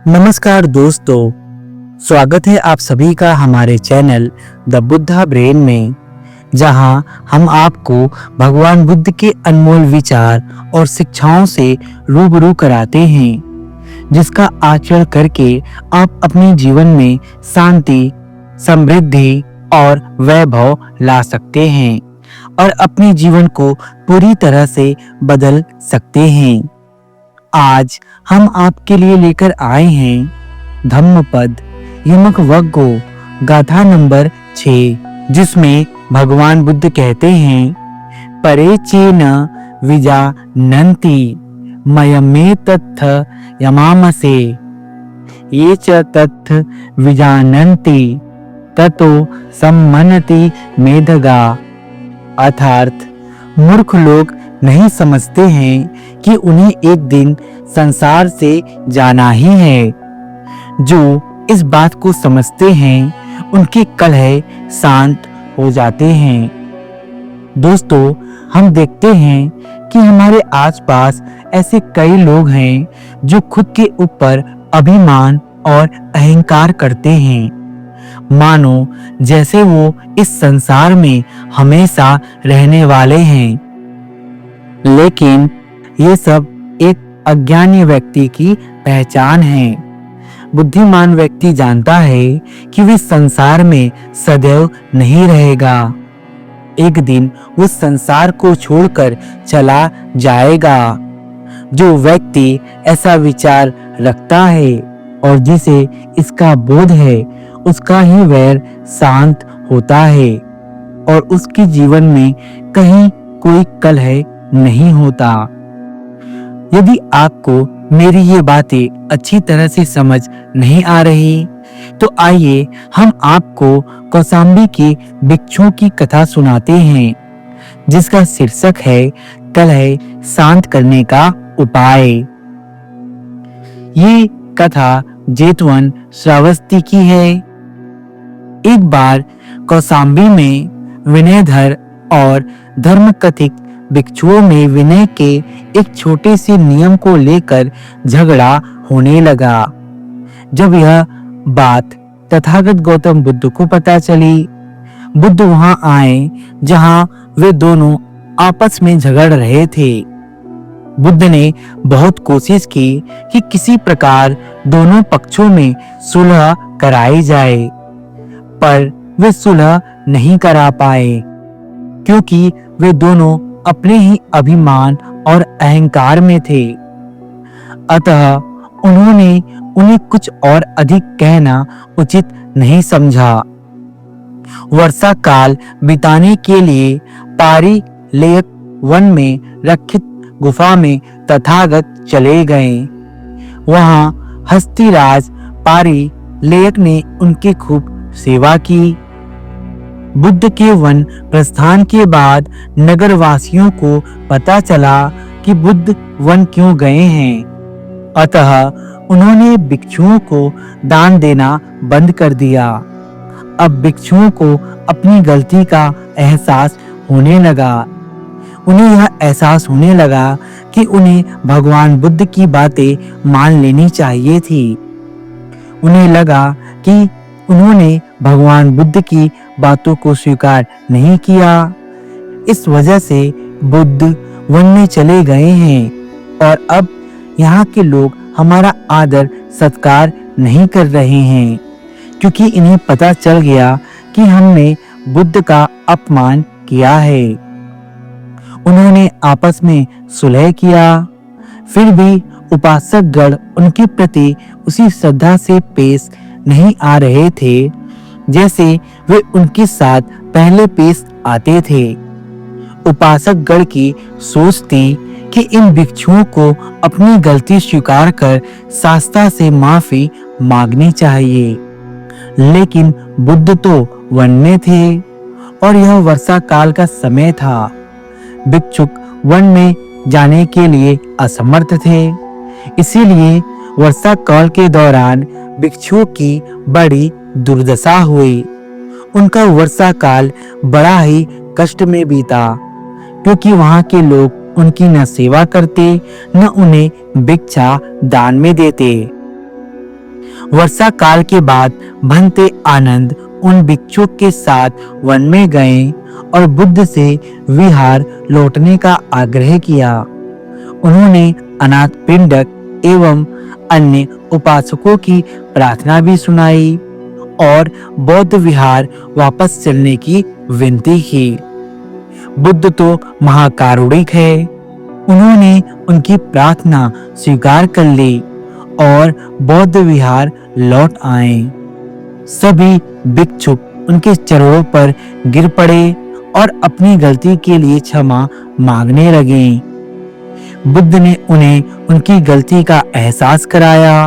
नमस्कार दोस्तों, स्वागत है आप सभी का हमारे चैनल द बुद्धा ब्रेन में, जहां हम आपको भगवान बुद्ध के अनमोल विचार और शिक्षाओं से रूबरू कराते हैं, जिसका आचरण करके आप अपने जीवन में शांति, समृद्धि और वैभव ला सकते हैं और अपने जीवन को पूरी तरह से बदल सकते हैं। आज हम आपके लिए लेकर आए हैं धम्मपद यमक वग्गो गाथा नंबर 6, जिसमें भगवान बुद्ध कहते हैं, परे चेन विजानन्ति मयमे तत्थ यमामसे ये च तत्थ विजानन्ति ततो सम्मनति मेधगा। अर्थात मूर्ख लोग नहीं समझते हैं कि उन्हें एक दिन संसार से जाना ही है। जो इस बात को समझते हैं उनके कलह शांत हो जाते हैं। दोस्तों, हम देखते हैं कि हमारे आसपास ऐसे कई लोग हैं जो खुद के ऊपर अभिमान और अहंकार करते हैं, मानो जैसे वो इस संसार में हमेशा रहने वाले हैं। लेकिन ये सब एक अज्ञानी व्यक्ति की पहचान है। बुद्धिमान व्यक्ति जानता है कि वह संसार में सदैव नहीं रहेगा। एक दिन वो संसार को छोड़कर चला जाएगा। जो व्यक्ति ऐसा विचार रखता है और जिसे इसका बोध है, उसका ही वैर शांत होता है और उसके जीवन में कहीं कोई कलह नहीं होता। यदि आपको मेरी ये बातें अच्छी तरह से समझ नहीं आ रही, तो आइए हम आपको कौशाम्बी के भिक्षुओं की कथा सुनाते हैं, जिसका शीर्षक है कलह शांत करने का उपाय। ये कथा जेतवन श्रावस्ती की है। एक बार कौशाम्बी में विनयधर और धर्मकथित भिक्षुओं में विनय के एक छोटे से नियम को लेकर झगड़ा होने लगा। जब यह बात तथागत गौतम बुद्ध को पता चली, बुद्ध वहां आए जहां वे दोनों आपस में झगड़ रहे थे। बुद्ध ने बहुत कोशिश की कि किसी प्रकार दोनों पक्षों में सुलह कराई जाए, पर वे सुलह नहीं करा पाए, क्योंकि वे दोनों अपने ही अभिमान और अहंकार में थे। अतः उन्होंने उन्हें कुछ और अधिक कहना उचित नहीं समझा। वर्षा काल बिताने के लिए पारी लेयक वन में रखित गुफा में तथागत चले गए। वहां हस्तिराज पारी लेयक ने उनकी खूब सेवा की। बुद्ध के वन प्रस्थान के बाद नगरवासियों को पता चला कि बुद्ध वन क्यों गए हैं। अतः उन्होंने भिक्षुओं को दान देना बंद कर दिया। अब भिक्षुओं को अपनी गलती का एहसास होने लगा। उन्हें यह एहसास होने लगा कि उन्हें भगवान बुद्ध की बातें मान लेनी चाहिए थी। उन्हें लगा कि उन्होंने भगवान बुद्ध की बातों को स्वीकार नहीं किया। इस वजह से बुद्ध वन में चले गए हैं और अब यहाँ के लोग हमारा आदर सत्कार नहीं कर रहे हैं, क्योंकि इन्हें पता चल गया कि हमने बुद्ध का अपमान किया है। उन्होंने आपस में सुलह किया, फिर भी उपासकगण उनके प्रति उसी श्रद्धा से पेश नहीं आ रहे थे जैसे वे उनके साथ पहले पेश आते थे। उपासकगण की सोच थी कि इन भिक्षुओं को अपनी गलती स्वीकार कर शास्ता से माफी मांगनी चाहिए, लेकिन बुद्ध तो वन में थे और यह वर्षा काल का समय था। भिक्षुक वन में जाने के लिए असमर्थ थे, इसीलिए वर्षा काल के दौरान भिक्षुओं की बड़ी दुर्दशा हुई। उनका वर्षा काल बड़ा ही कष्ट में बीता, क्योंकि वहां के लोग उनकी न सेवा करते न उन्हें भिक्षा दान में देते। वर्षा काल के बाद भंते आनंद उन भिक्षुओं के साथ वन में गए और बुद्ध से विहार लौटने का आग्रह किया। उन्होंने अनाथ पिंडक एवं अन्य उपासकों की प्रार्थना भी सुनाई और बौद्ध विहार वापस चलने की विनती की। बुद्ध तो महाकारुणिक है। उन्होंने उनकी प्रार्थना स्वीकार कर ली और बौद्ध विहार लौट आए। सभी भिक्षुक उनके चरणों पर गिर पड़े और अपनी गलती के लिए क्षमा मांगने लगे। बुद्ध ने उन्हें उनकी गलती का एहसास कराया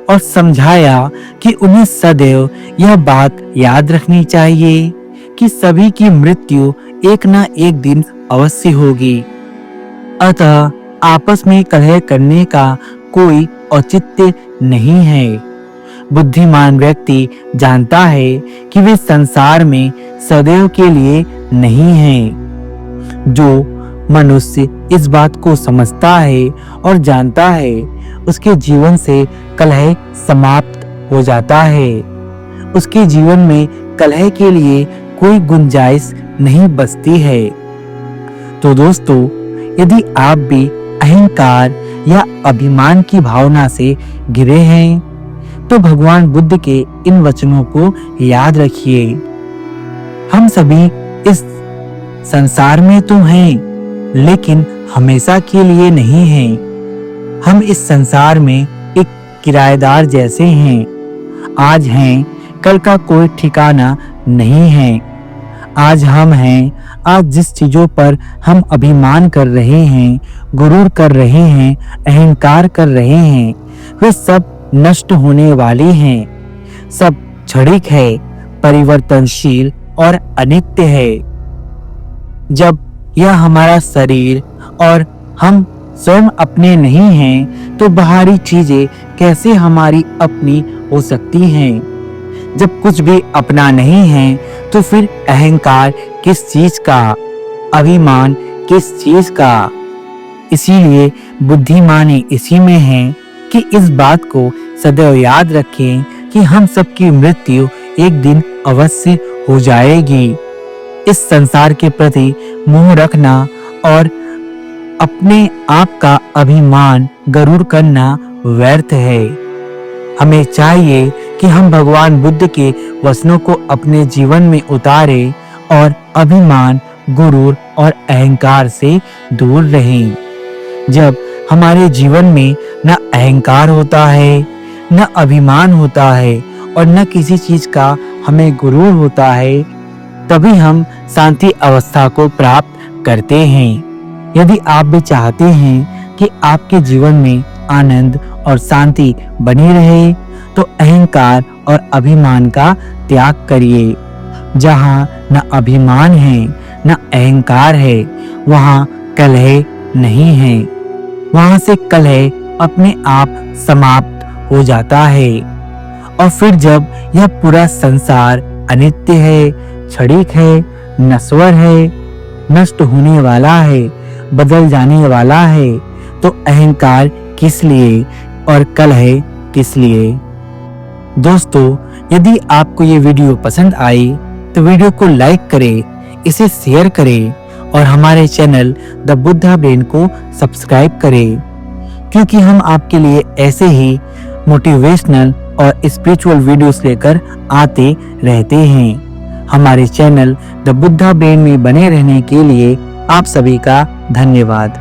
और समझाया कि उन्हें सदैव यह बात याद रखनी चाहिए कि सभी की मृत्यु एक ना एक दिन अवश्य होगी। अतः आपस में कलह करने का कोई औचित्य नहीं है। बुद्धिमान व्यक्ति जानता है कि वे संसार में सदैव के लिए नहीं हैं। जो मनुष्य इस बात को समझता है और जानता है, उसके जीवन से कलह समाप्त हो जाता है। उसके जीवन में कलह के लिए कोई गुंजाइश नहीं बचती है। तो दोस्तों, यदि आप भी अहंकार या अभिमान की भावना से घिरे हैं, तो भगवान बुद्ध के इन वचनों को याद रखिए। हम सभी इस संसार में तो हैं, लेकिन हमेशा के लिए नहीं हैं। हम इस संसार में एक किराएदार जैसे हैं। आज हैं, कल का कोई ठिकाना नहीं है। आज हम हैं, आज जिस चीजों पर हम अभिमान कर रहे हैं, गुरूर कर रहे हैं, अहंकार कर रहे हैं, वे सब नष्ट होने वाली हैं। सब क्षणिक है, परिवर्तनशील और अनित्य है। जब यह हमारा शरीर और हम स्वयं अपने नहीं हैं, तो बाहरी चीजें कैसे हमारी अपनी हो सकती हैं? जब कुछ भी अपना नहीं है, तो फिर अहंकार किस चीज का, अभिमान किस चीज का? इसीलिए बुद्धिमानी इसी में है कि इस बात को सदैव याद रखें कि हम सबकी मृत्यु एक दिन अवश्य हो जाएगी। इस संसार के प्रति मोह रखना और अपने आप का अभिमान गरूर करना व्यर्थ है। हमें चाहिए कि हम भगवान बुद्ध के वचनों को अपने जीवन में उतारें और अभिमान, गुरूर और अहंकार से दूर रहें। जब हमारे जीवन में न अहंकार होता है, न अभिमान होता है और न किसी चीज का हमें गुरूर होता है, तभी हम शांति अवस्था को प्राप्त करते हैं। यदि आप भी चाहते हैं कि आपके जीवन में आनंद और शांति बनी रहे, तो अहंकार और अभिमान का त्याग करिए। जहाँ न अभिमान है न अहंकार है, वहाँ कलह नहीं है। वहाँ से कलह अपने आप समाप्त हो जाता है। और फिर जब यह पूरा संसार अनित्य है, क्षणिक है, नश्वर है, नष्ट होने वाला है, बदल जाने वाला है, तो अहंकार किस लिए और कलह किस लिए? दोस्तों, यदि आपको ये वीडियो पसंद आई तो वीडियो को लाइक करें, इसे शेयर करें और हमारे चैनल द बुद्धा ब्रेन को सब्सक्राइब करें, क्योंकि हम आपके लिए ऐसे ही मोटिवेशनल और स्पिरिचुअल वीडियोस लेकर आते रहते हैं। हमारे चैनल द बुद्धा ब्रेन में बने रहने के लिए आप सभी का धन्यवाद।